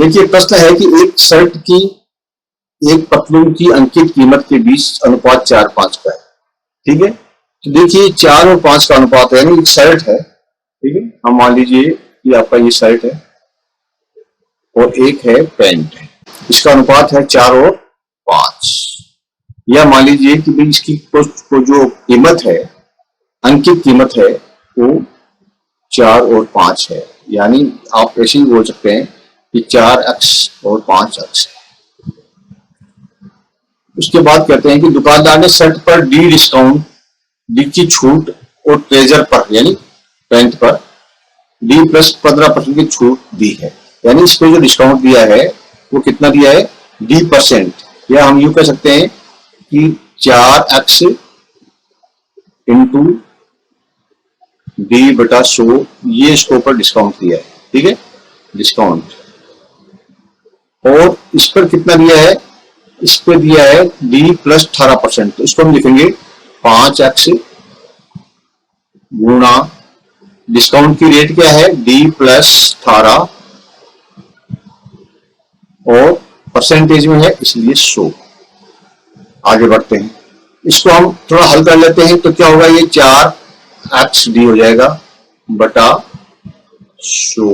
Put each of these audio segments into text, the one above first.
देखिए प्रश्न है कि एक शर्ट की एक पतलून की अंकित कीमत के बीच अनुपात 4:5 का है। ठीक है, तो देखिए 4 और 5 का अनुपात है, यानी एक शर्ट है। ठीक है, हम मान लीजिए कि आपका ये शर्ट है और एक है पैंट है, इसका अनुपात है 4 और 5। या मान लीजिए कि भाई इसकी को जो कीमत है, अंकित कीमत है, वो 4 और 5 है। यानी आप ऐसे ही बोल सकते हैं कि 4x और 5x है। उसके बाद कहते हैं कि दुकानदार ने शर्ट पर डी डिस्काउंट, डी की छूट और ट्रेजर पर यानी पैंट पर डी प्लस 15% की छूट दी है। यानी इस पे जो डिस्काउंट दिया है वो कितना दिया है, D%। या हम यूं कह सकते हैं कि 4x इंटू D/100 ये इसके ऊपर डिस्काउंट दिया है। ठीक है, डिस्काउंट। और इस पर कितना दिया है, इस पे दिया है D प्लस 18%। तो इसको हम लिखेंगे 5x गुणा डिस्काउंट की रेट क्या है D प्लस 18 और परसेंटेज में है इसलिए 100। आगे बढ़ते हैं, इसको हम थोड़ा हल कर लेते हैं। तो क्या होगा, ये 4xD हो जाएगा बटा 100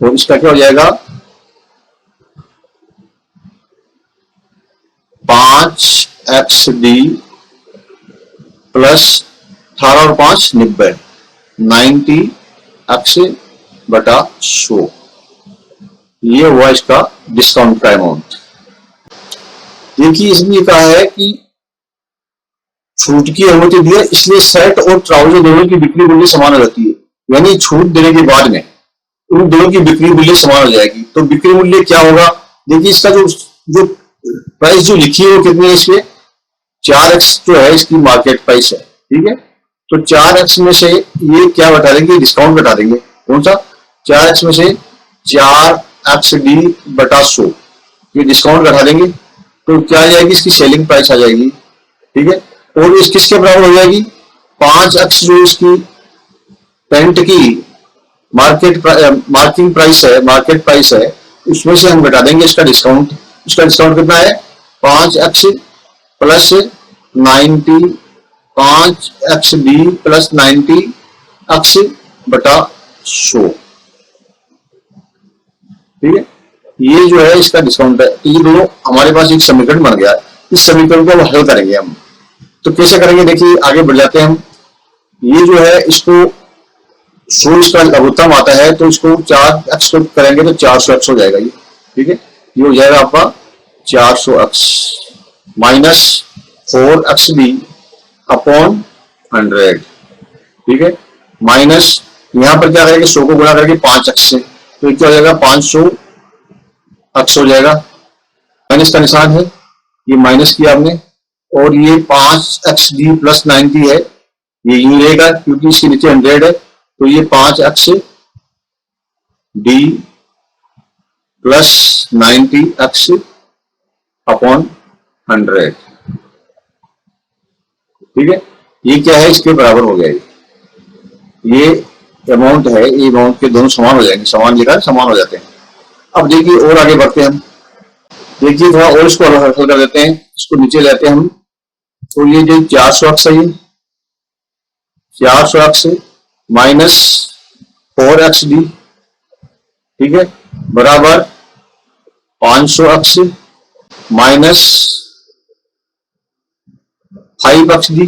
और इसका क्या हो जाएगा 5xD प्लस 18 और 5 90, 90x बटा 100। ये हुआ इसका डिस्काउंट का अमाउंट। देखिए इसने कहा है कि छूट की अनुमति दी है, इसलिए शर्ट और ट्राउजर दोनों की बिक्री मूल्य समान हो जाती है। यानी छूट देने के बाद में उन दोनों की बिक्री मूल्य समान हो जाएगी। तो बिक्री मूल्य क्या होगा, देखिए इसका जो प्राइस जो लिखी है वो कितनी है, इसमें 4x जो है इसकी मार्केट प्राइस है। ठीक है, तो 4x में से ये क्या बता देंगे, डिस्काउंट बता देंगे। कौन सा, 4x में से 4xD बटा 100 ये डिस्काउंट घटा देंगे तो क्या आ जाएगी, इसकी सेलिंग प्राइस आ जाएगी। ठीक है, और इस किसके बराबर हो जाएगी, 5x जो इसकी पैंट की मार्किंग प्राइस है, मार्केट प्राइस है, उसमें से हम घटा देंगे इसका डिस्काउंट। इसका डिस्काउंट कितना है, 5x plus 90, 5xD plus 90x बटा 100। ठीक है, ये जो है इसका डिस्काउंट है। तो ये दोनों हमारे पास एक समीकरण बन गया है। इस समीकरण को हल करेंगे हम। तो कैसे करेंगे, देखिए आगे बढ़ जाते हैं हम। ये जो है इसको 100 इसका लघुत्तम आता है, तो इसको 4x को करेंगे तो 400x हो जाएगा ये। ठीक है, ये हो जाएगा आपका 400x माइनस 4xD अपॉन 100। ठीक है, माइनस यहां पर क्या करेंगे, 100 को गुणा करके 5x से, तो क्या हो जाएगा 500x हो जाएगा। माइनस का निशान है, ये माइनस किया आपने, और ये 5xD प्लस 90 है, ये यूं रहेगा क्योंकि इसके नीचे 100 है। तो ये 5xD प्लस 90x अपॉन 100। ठीक है, ये क्या है, इसके बराबर हो गया। ये अमाउंट है, ये अमाउंट के दोनों समान हो जाएंगे, समान लिखा है, समान हो जाते हैं। अब देखिए और आगे बढ़ते हैं हम। देखिए थोड़ा और इसको हल कर देते हैं, इसको नीचे लेते हैं हम। तो ये जो 400x है, ये 400x माइनस 4xD, ठीक है, बराबर 500x माइनस 5xD,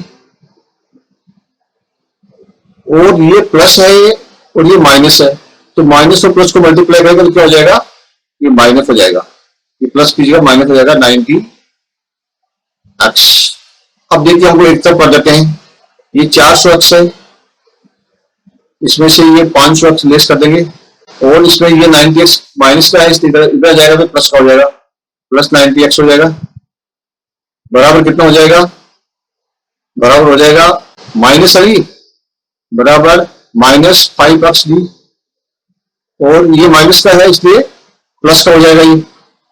और ये प्लस है ये और ये माइनस है, तो माइनस और प्लस को मल्टीप्लाई करेंगे तो क्या हो जाएगा, ये माइनस हो जाएगा, ये प्लस कीजिएगा माइनस हो जाएगा 90x। अब देखिए हमको एक तरफ कर देते हैं, ये 400x है, इसमें से ये 500x लेस कर देंगे, और इसमें ये 90x माइनस का है, इधर जाएगा तो प्लस का हो जाएगा, प्लस 90x हो जाएगा, बराबर कितना हो जाएगा, बराबर हो जाएगा माइनस है बराबर माइनस 5xD, और ये माइनस का है इसलिए प्लस का हो जाएगा ये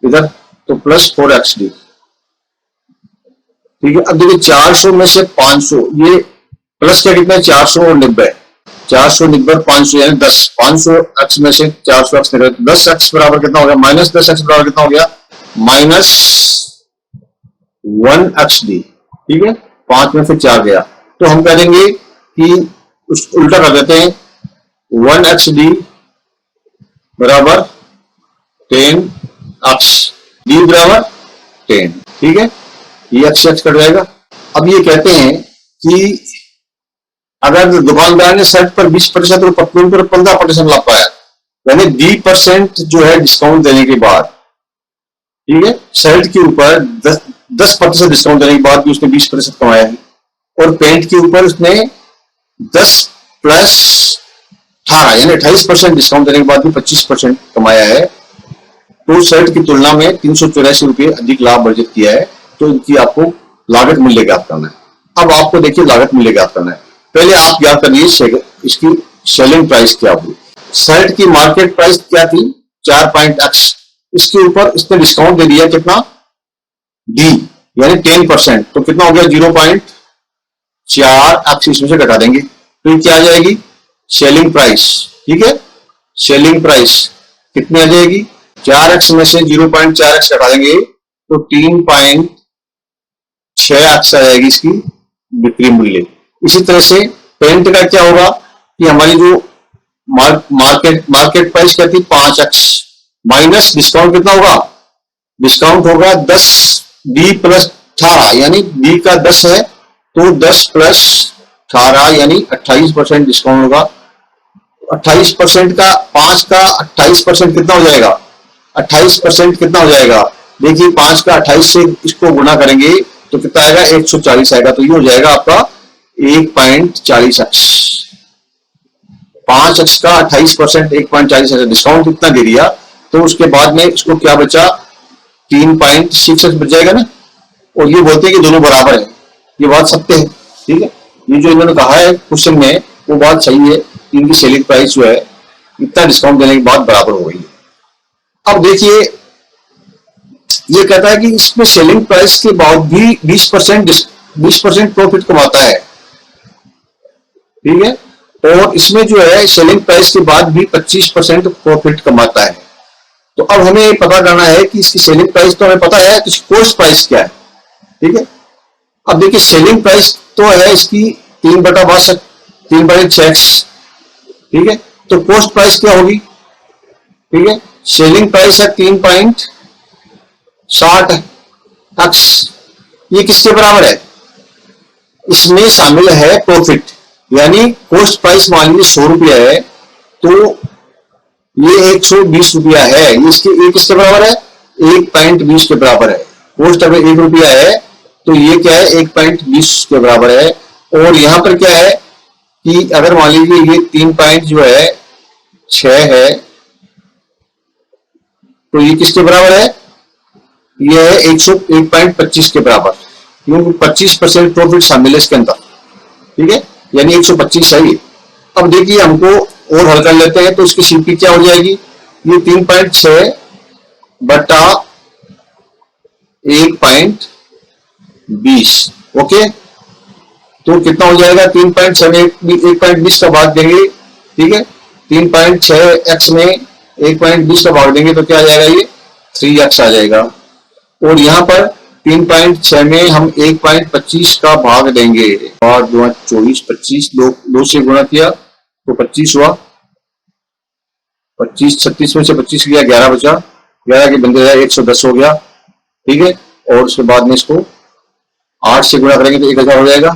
इधर, तो प्लस 4xD। ठीक है, अब देखिए 400 में से 500, ये प्लस का कितना है 400 और 90, 400 निकल 500 यानी 10, 500 एक्स में से 400 एक्स निकले, 10 एक्स बराबर कितना हो गया, माइनस 10 एक्स बराबर कितना हो गया, माइनस 1 एक्स डी। ठीक है, 5 में से 4 गया, तो हम कह देंगे कि उस उल्टा कर देते हैं, 1 एक्स डी बराबर 10 एक्स डी बराबर 10। ठीक है, ये एक्स एक्स कट जाएगा। अब ये कहते हैं कि अगर दुकानदार ने शर्ट पर 20% और परफ्यूम पर 15% लाभ पाया, यानी 20% जो है डिस्काउंट देने के बाद, ठीक है, शर्ट के ऊपर 10% डिस्काउंट देने के बाद भी उसने 20% कमाया है, और पेंट के ऊपर उसने 10 प्लस 18 यानी 28% डिस्काउंट देने के बाद भी 25% कमाया है, तो शर्ट की तुलना में 384 रुपये अधिक लाभ अर्जित किया है। तो इनकी आपको लागत मूल्य ज्ञात करना है। अब आपको देखिए लागत मूल्य ज्ञात करना है। पहले आप ज्ञात करिए इसकी सेलिंग प्राइस क्या हुई। शर्ट की मार्केट प्राइस क्या थी, 4.x, इसके ऊपर इसने डिस्काउंट दे दिया कितना, डी यानी 10%, तो कितना हो गया 0.4x, इसमें से घटा देंगे तो क्या आ जाएगी सेलिंग प्राइस। ठीक है, सेलिंग प्राइस कितनी आ जाएगी, 4x में से 0.4x घटा देंगे तो 3.6x आ जाएगी इसकी बिक्री मूल्य। इसी तरह से पेंट का क्या होगा कि हमारी जो मार्केट प्राइस क्या थी 5x, माइनस डिस्काउंट कितना होगा, डिस्काउंट होगा 10 डी प्लस 18 यानी डी का 10 है तो 10 प्लस 18 यानी 28% डिस्काउंट होगा। 28% का 5 का 28% कितना हो जाएगा, 28% कितना हो जाएगा, देखिए 5 का 28 से इसको गुणा करेंगे तो कितना आएगा 140 आएगा, तो ये हो जाएगा आपका 1.40x। 5x का 28% 1.40 डिस्काउंट कितना दे दिया, तो उसके बाद में इसको क्या बचा 3.6x बच जाएगा ना। और ये बोलते हैं कि दोनों बराबर है, ये बात सत्य है। ठीक है, ये जो इन्होंने कहा है क्वेश्चन में वो बात सही है, इनकी सेलिंग प्राइस जो है इतना डिस्काउंट देने के बाद बराबर हो गई है। अब देखिए ये कहता है कि इसमें सेलिंग प्राइस के बाद भी 20% प्रॉफिट कमाता है। ठीक है, और इसमें जो है सेलिंग प्राइस के बाद भी 25% प्रॉफिट कमाता है। तो अब हमें ये पता करना है कि इसकी सेलिंग प्राइस तो हमें पता है, तो इसकी कॉस्ट प्राइस क्या है। ठीक है, अब देखिए सेलिंग प्राइस तो है इसकी 3/6x। ठीक है, तो कॉस्ट प्राइस क्या होगी, ठीक है, सेलिंग प्राइस है 3.60x, ये किसके बराबर है, इसमें शामिल है प्रॉफिट, यानी कॉस्ट प्राइस मान लीजिए 100 रुपया है तो ये 120 रुपया है, ये किसके बराबर है 1.20 के बराबर है। कॉस्ट अगर 1 रुपया है तो ये क्या है 1.20 के बराबर है। और यहां पर क्या है कि अगर मान लीजिए ये 3.6 है तो ये किसके बराबर है, ये है 101.25 के बराबर, क्योंकि 25% प्रॉफिट शामिल है इसके अंदर। ठीक है, यानी 125 है ये। अब देखिए हमको और हल कर लेते हैं, तो इसकी सीपी क्या हो जाएगी, ये 3.6 बटा 1.20, ओके, तो कितना हो जाएगा 3.6 में 1.20 का भाग देंगे। ठीक है, 3.6x में 1.20 का भाग देंगे तो क्या आ जाएगा, ये 3x आ जाएगा। और यहां पर 3.6 में हम 1.25 का भाग देंगे, और 2 24 25 दो से गुणा किया तो 25 हुआ, 25 36 में से 25 गया 11 बचा, 11 के बंदे 110 हो गया। ठीक है, और उसके बाद में इसको 8 से गुणा करेंगे तो 1000 हो जाएगा,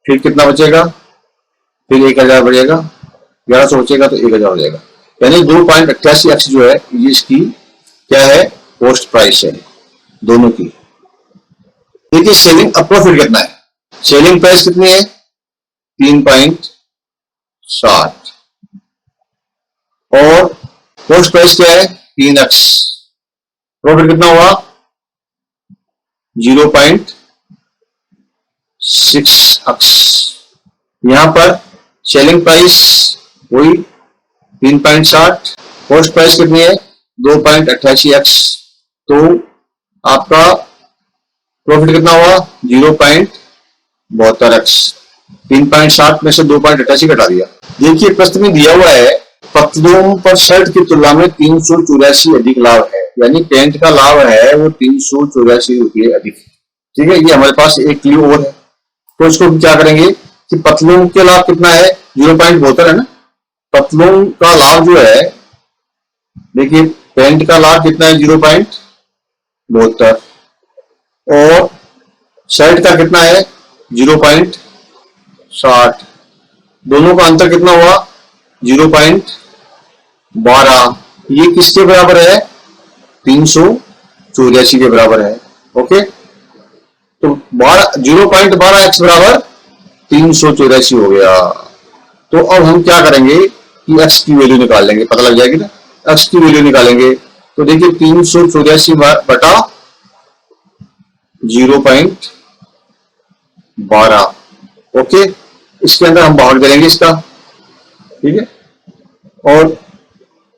फिर कितना बचेगा, फिर 1000 बचेगा, 1100 बचेगा तो 1000 हो जाएगा, यानी 2.88x जो है ये इसकी क्या है कॉस्ट प्राइस है दोनों की। देखिए सेलिंग अब प्रॉफिट कितना है, सेलिंग प्राइस कितनी है 3.60 और कॉस्ट प्राइस क्या है 3x, प्रॉफिट कितना हुआ 0.6x। यहां पर सेलिंग प्राइस वही 3.60, कॉस्ट प्राइस कितनी है 2.88x, तो आपका प्रॉफिट कितना हुआ 0.72x। 3.60 में से 2.88 घटा दिया, देखिए प्रश्न में दिया हुआ है पतलून पर शर्ट की तुलना में 384 अधिक लाभ है, यानी पैंट का लाभ है वो 384 रुपये अधिक। ठीक है, ये हमारे पास एक क्लू और है। तो इसको क्या करेंगे कि पतलून के लाभ कितना है, 0.72 है ना। पतलून का लाभ जो है, देखिए पैंट का लाभ कितना है 0.72 और शर्ट का कितना है 0.60, दोनों का अंतर कितना हुआ 0.12। ये किसके बराबर है 384 के बराबर है। ओके, तो 0.12 x बराबर 384 हो गया। तो अब हम क्या करेंगे कि x की वैल्यू निकाल लेंगे, पता लग जाएगी ना। x की वैल्यू निकालेंगे तो देखिए 384 बटा 0.12। ओके, इसके अंदर हम भाग देंगे इसका। ठीक है, और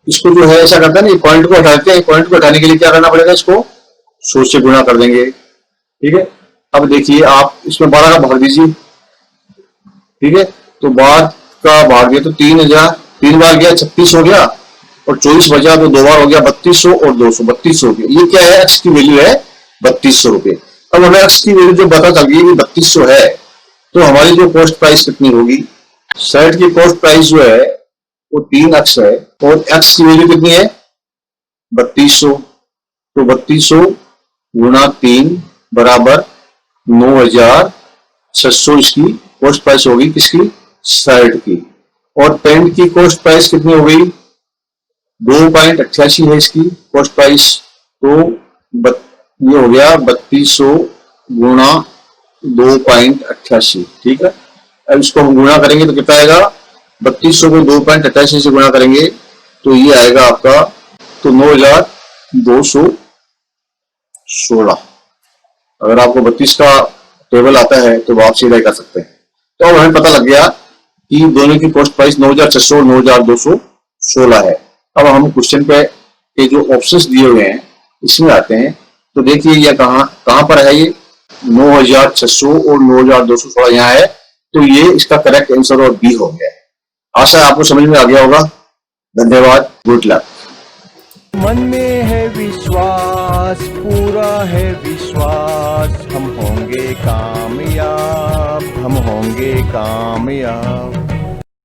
इसको जो है ऐसा करते हैं ना, पॉइंट को हटाते हैं, पॉइंट को हटाने के लिए क्या करना पड़ेगा, इसको 100 से गुणा कर देंगे। ठीक है, अब देखिए आप इसमें 12 का भाग दीजिए। ठीक है, तो 12 का भाग दिया तो 3000, 3 बार गया 36 हो गया, और 24 बचा तो 2 बार हो गया 3200 और 200, 3200 रुपये। ये क्या है, एक्स की वैल्यू है 3200 रुपये। अब हमें एक्स की वैल्यू जो पता चल गई कि 3200 है, तो हमारी जो कॉस्ट प्राइस कितनी होगी, शर्ट की कॉस्ट प्राइस जो है वो 3x है और x की वैल्यू कितनी है 3200। तो 3200 गुणा 3 बराबर 9600 इसकी कॉस्ट प्राइस होगी, किसकी, शर्ट की। और पैंट की कॉस्ट प्राइस कितनी हो गई 2.88 है इसकी कॉस्ट प्राइस। तो ये हो गया 3200 गुणा 2.88। ठीक है, अब इसको हम गुणा करेंगे तो कितना आएगा, 3200 को 2.88 से गुणा करेंगे तो ये आएगा आपका तो 9216। अगर आपको 32 का टेबल आता है तो आप सीधा कर सकते हैं। तो अब हमें पता लग गया कि दोनों की कॉस्ट प्राइस 9600 और 9216 है। अब हम क्वेश्चन पे के जो ऑप्शंस दिए हुए हैं इसमें आते हैं। तो देखिए ये कहां पर है, ये 9600 और 9216 यहाँ है, तो ये इसका करेक्ट आंसर और बी हो गया। आशा है आपको समझ में आ गया होगा। धन्यवाद, गुड लक। मन में है विश्वास, पूरा है विश्वास, हम होंगे कामयाब, हम होंगे कामयाब।